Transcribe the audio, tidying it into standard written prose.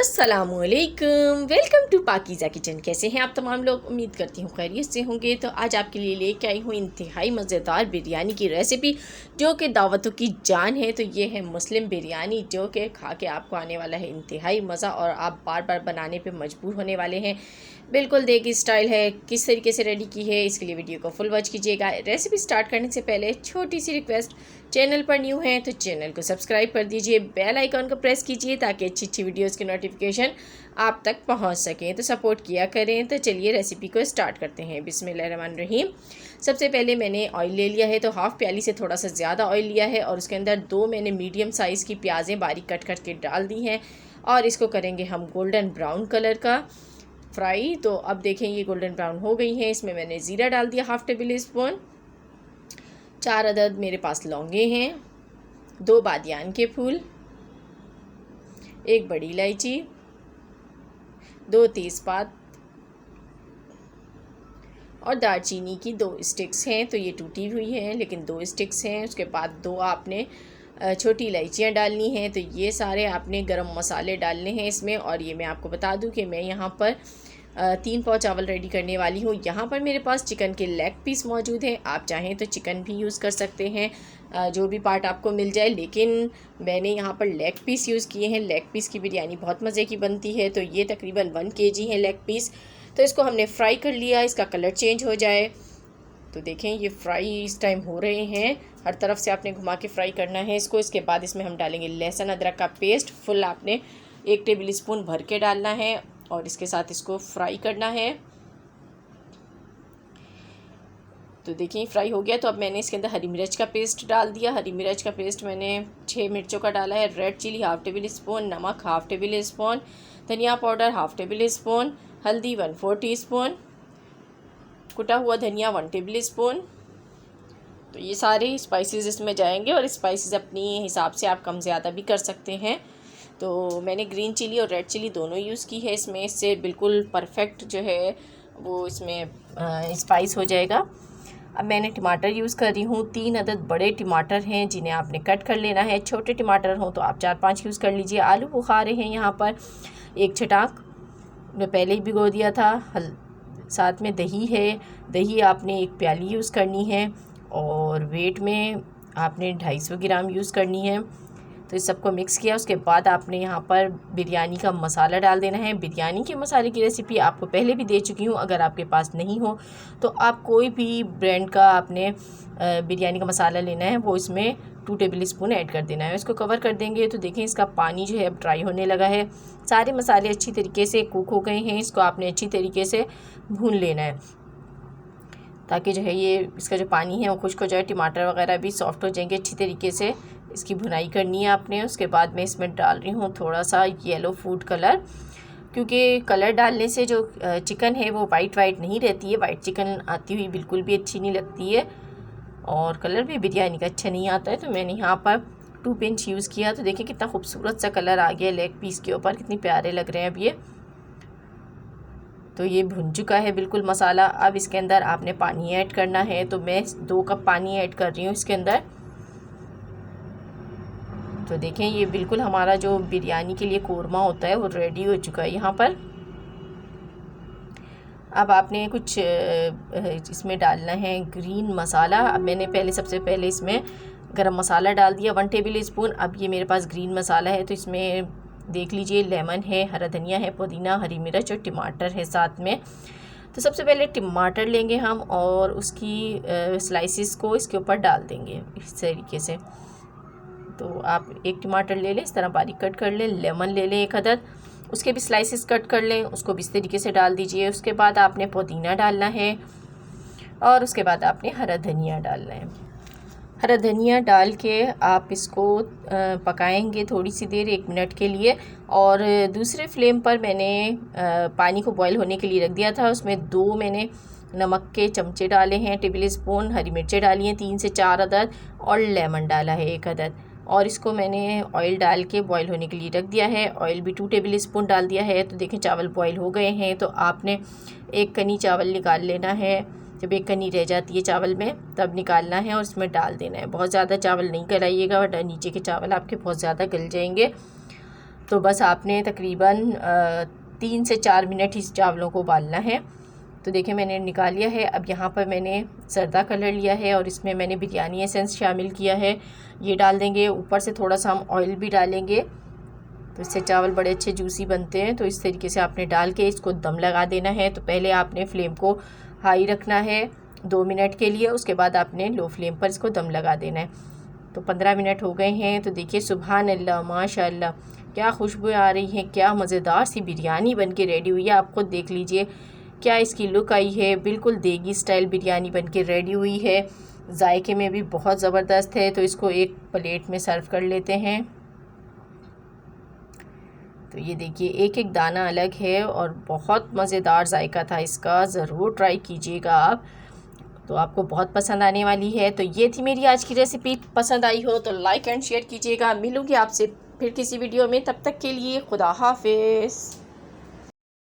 अस्सलामुअलैकुम, welcome to Pakeezah kitchen. कैसे हैं आप तमाम लोग? उम्मीद करती हूँ खैरियत से होंगे। तो आज आपके लिए लेके आई हूँ इंतहाई मज़ेदार बिरयानी की रेसिपी जो कि दावतों की जान है। तो ये है मुस्लिम बिरयानी जो कि खा के आपको आने वाला है इंतहाई मज़ा और आप बार बार बनाने पे मजबूर होने वाले हैं। बिल्कुल देगी स्टाइल है। किस तरीके से रेडी की है इसके लिए वीडियो को फुल वॉच कीजिएगा। रेसिपी स्टार्ट करने से पहले छोटी सी रिक्वेस्ट, चैनल पर न्यू हैं तो चैनल को सब्सक्राइब कर दीजिए, बेल आइकॉन को प्रेस कीजिए ताकि अच्छी अच्छी वीडियोस की नोटिफिकेशन आप तक पहुंच सकें। तो सपोर्ट किया करें। तो चलिए रेसिपी को स्टार्ट करते हैं। बिस्मिल्लाहिर्रहमानिर्रहीम। सबसे पहले मैंने ऑयल ले लिया है, तो हाफ़ प्याली से थोड़ा सा ज़्यादा ऑयल लिया है और उसके अंदर दो मैंने मीडियम साइज़ की प्याज़ें बारीक कट करके डाल दी हैं और इसको करेंगे हम गोल्डन ब्राउन कलर का फ्राई। तो अब देखें ये गोल्डन ब्राउन हो गई हैं। इसमें मैंने ज़ीरा डाल दिया हाफ़ टेबल स्पून, 4 अदद मेरे पास लौंगे हैं, 2 बादियान के फूल, 1 बड़ी इलायची, 2 तेज़पात और दालचीनी की 2 स्टिक्स हैं। तो ये टूटी हुई हैं लेकिन 2 स्टिक्स हैं। उसके बाद 2 आपने छोटी इलायचियाँ डालनी हैं। तो ये सारे आपने गरम मसाले डालने हैं इसमें। और ये मैं आपको बता दूं कि मैं यहाँ पर 3 पाव चावल रेडी करने वाली हूँ। यहाँ पर मेरे पास चिकन के लेग पीस मौजूद हैं। आप चाहें तो चिकन भी यूज़ कर सकते हैं, जो भी पार्ट आपको मिल जाए, लेकिन मैंने यहाँ पर लेग पीस यूज़ किए हैं। लेग पीस की बिरयानी बहुत मज़े की बनती है। तो ये तकरीबन 1 kg है लेग पीस। तो इसको हमने फ्राई कर लिया, इसका कलर चेंज हो जाए। तो देखें ये फ्राई इस टाइम हो रहे हैं, हर तरफ से आपने घुमा के फ्राई करना है इसको। इसके बाद इसमें हम डालेंगे लहसुन अदरक का पेस्ट, फुल आपने 1 टेबल स्पून भर के डालना है और इसके साथ इसको फ्राई करना है। तो देखिए फ्राई हो गया। तो अब मैंने इसके अंदर हरी मिर्च का पेस्ट डाल दिया। हरी मिर्च का पेस्ट मैंने 6 मिर्चों का डाला है। Red chilli half tablespoon, नमक हाफ़ टेबल स्पून, धनिया पाउडर हाफ़ टेबल स्पून, हल्दी 1/4 टीस्पून, कुटा हुआ धनिया 1 टेबल स्पून। तो ये सारे स्पाइसेस इसमें जाएंगे और स्पाइसेस अपनी हिसाब से आप कम ज़्यादा भी कर सकते हैं। तो मैंने ग्रीन चिली और रेड चिली दोनों यूज़ की है इसमें, इससे बिल्कुल परफेक्ट जो है वो इसमें स्पाइस हो जाएगा। अब मैंने टमाटर यूज़ कर रही हूँ। 3 अदद बड़े टमाटर हैं जिन्हें आपने कट कर लेना है। छोटे टमाटर हों तो आप 4-5 यूज़ कर लीजिए। आलू बुखारे हैं यहाँ पर 1 छटाक, मैं पहले ही भिगो दिया था। साथ में दही है, दही आपने 1 प्याली यूज़ करनी है और वेट में आपने 250 ग्राम यूज़ करनी है। तो इस सबको मिक्स किया। उसके बाद आपने यहाँ पर बिरयानी का मसाला डाल देना है। बिरयानी के मसाले की रेसिपी आपको पहले भी दे चुकी हूँ, अगर आपके पास नहीं हो तो आप कोई भी ब्रांड का आपने बिरयानी का मसाला लेना है, वो इसमें 2 टेबल स्पून ऐड कर देना है। इसको कवर कर देंगे। तो देखें इसका पानी जो है अब ड्राई होने लगा है। सारे मसाले अच्छी तरीके से कुक हो गए हैं। इसको आपने अच्छी तरीके से भून लेना है ताकि जो है ये इसका जो पानी है वो खुश्क हो जाए, टमाटर वगैरह भी सॉफ्ट हो जाएंगे। अच्छी तरीके से इसकी भुनाई करनी है आपने। उसके बाद मैं इसमें डाल रही हूँ थोड़ा सा येलो फूड कलर, क्योंकि कलर डालने से जो चिकन है वो वाइट नहीं रहती है। वाइट चिकन आती हुई बिल्कुल भी अच्छी नहीं लगती है और कलर भी बिरयानी का अच्छा नहीं आता है। तो मैंने यहाँ पर 2 पिंच यूज़ किया। तो देखिए कितना खूबसूरत सा कलर आ गया लेग पीस के ऊपर, कितनी प्यारे लग रहे हैं अब ये। तो ये भुन चुका है बिल्कुल मसाला। अब इसके अंदर आपने पानी ऐड करना है। तो मैं 2 कप पानी ऐड कर रही हूँ इसके अंदर। तो देखें ये बिल्कुल हमारा जो बिरयानी के लिए कोरमा होता है वो रेडी हो चुका है यहाँ पर। अब आपने कुछ इसमें डालना है ग्रीन मसाला। अब मैंने सबसे पहले इसमें गरम मसाला डाल दिया 1 टेबल स्पून। अब ये मेरे पास ग्रीन मसाला है। तो इसमें देख लीजिए लेमन है, हरा धनिया है, पुदीना, हरी मिर्च और टमाटर है साथ में। तो सबसे पहले टमाटर लेंगे हम और उसकी स्लाइसिस को इसके ऊपर डाल देंगे इस तरीके से। तो आप 1 टमाटर ले लें, इस तरह बारीक कट कर लें। लेमन ले लें 1 अदद, उसके भी स्लाइसिस कट कर लें, उसको भी इस तरीके से डाल दीजिए। उसके बाद आपने पुदीना डालना है और उसके बाद आपने हरा धनिया डालना है। हरा धनिया डाल के आप इसको पकाएंगे थोड़ी सी देर, 1 मिनट के लिए। और दूसरे फ्लेम पर मैंने पानी को बॉईल होने के लिए रख दिया था। उसमें 2 मैंने नमक के चमचे डाले हैं टेबल स्पून, हरी मिर्चें डाली हैं 3 से 4 अदद और लेमन डाला है 1 अदद। और इसको मैंने ऑयल डाल के बॉईल होने के लिए रख दिया है। ऑयल भी 2 टेबल स्पून डाल दिया है। तो देखें चावल बॉईल हो गए हैं। तो आपने 1 कनी चावल निकाल लेना है। जब 1 कनी रह जाती है चावल में तब निकालना है और इसमें डाल देना है। बहुत ज़्यादा चावल नहीं गलाइएगा वरना नीचे के चावल आपके बहुत ज़्यादा गल जाएंगे। तो बस आपने तकरीबन 3 से 4 मिनट इस चावलों को उबालना है। तो देखिए मैंने निकाल लिया है। अब यहाँ पर मैंने ज़र्दा कलर लिया है और इसमें मैंने बिरयानी एसेंस शामिल किया है, ये डाल देंगे। ऊपर से थोड़ा सा हम ऑयल भी डालेंगे, तो इससे चावल बड़े अच्छे जूसी बनते हैं। तो इस तरीके से आपने डाल के इसको दम लगा देना है। तो पहले आपने फ्लेम को हाई रखना है 2 मिनट के लिए, उसके बाद आपने लो फ्लेम पर इसको दम लगा देना है। तो 15 मिनट हो गए हैं। तो देखिए सुभान अल्लाह, माशाअल्लाह, क्या खुशबू आ रही है, क्या मज़ेदार सी बिरयानी बन के रेडी हुई है। आप खुद देख लीजिए क्या इसकी लुक आई है। बिल्कुल देगी स्टाइल बिरयानी बन के रेडी हुई है। जायके में भी बहुत ज़बरदस्त है। तो इसको एक प्लेट में सर्व कर लेते हैं। तो ये देखिए एक एक दाना अलग है और बहुत मज़ेदार जायका था इसका। ज़रूर ट्राई कीजिएगा आप, तो आपको बहुत पसंद आने वाली है। तो ये थी मेरी आज की रेसिपी। पसंद आई हो तो लाइक एंड शेयर कीजिएगा। मिलूँगी आपसे फिर किसी वीडियो में, तब तक के लिए खुदा हाफिज़।